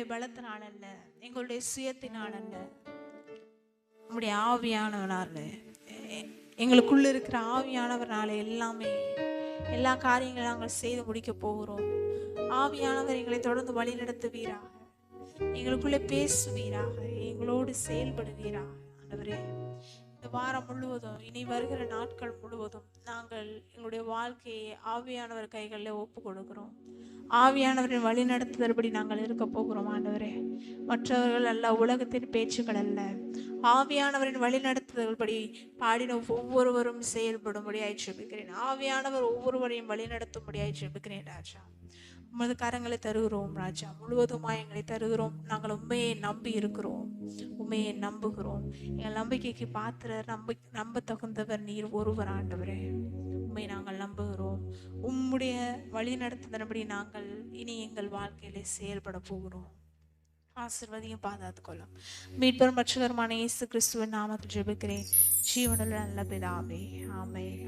எங்களுடைய பலத்தினால் அல்ல, எங்களுடைய சுயத்தினால் அல்ல, நம்முடைய ஆவியானவனால, எங்களுக்குள்ள இருக்கிற ஆவியானவர்னால எல்லா காரியங்களும் நாங்கள் செய்து முடிக்க போகிறோம். ஆவியானவர் எங்களை தொடர்ந்து வழி நடத்துவீராக, எங்களுக்குள்ளே பேசுவீராக, எங்களோடு செயல்படுவீராக. ஆண்டவரே, இந்த வாரம் முழுவதும், இனி வருகிற நாட்கள் முழுவதும் நாங்கள் எங்களுடைய வாழ்க்கையை ஆவியானவர் கைகளில் ஒப்பு கொடுக்கிறோம். ஆவியானவரின் வழி நடத்துதற்படி நாங்கள் இருக்க போகிறோம். ஆண்டவரே, மற்றவர்கள் அல்ல, உலகத்தின் பேச்சுக்கள் அல்ல, ஆவியானவரின் வழி நடத்துதல்படி பாடின ஒவ்வொருவரும் செயல்படும்படியாய் ஜெபிக்கிறேன். ஆவியானவர் ஒவ்வொருவரையும் வழி நடத்தும்படியாய் ஜெபிக்கிறேன் ராஜா. உமது கரங்களை தருகிறோம் ராஜா, முழுவதுமாய் எங்களை தருகிறோம். நாங்கள் உண்மையை நம்பி இருக்கிறோம், உண்மையை நம்புகிறோம். எங்கள் நம்பிக்கைக்கு பாத்திர நம்ப தகுந்தவர் நீர் ஒருவர். ஆண்டவரே, உண்மை நாங்கள் நம்புகிறோம். உம்முடைய வழி நடத்துதன்படி நாங்கள் இனி எங்கள் வாழ்க்கையில செயல்பட போகிறோம். ஆசீர்வதியும் பாதுகாத்துக்கொள்ளும். மீட்பரும் ரட்சகருமான இயேசு கிறிஸ்துவின் நாமத்தில் ஜெபிக்கிறேன், ஜீவனுள்ள நல்ல பிதாவே. ஆமென்.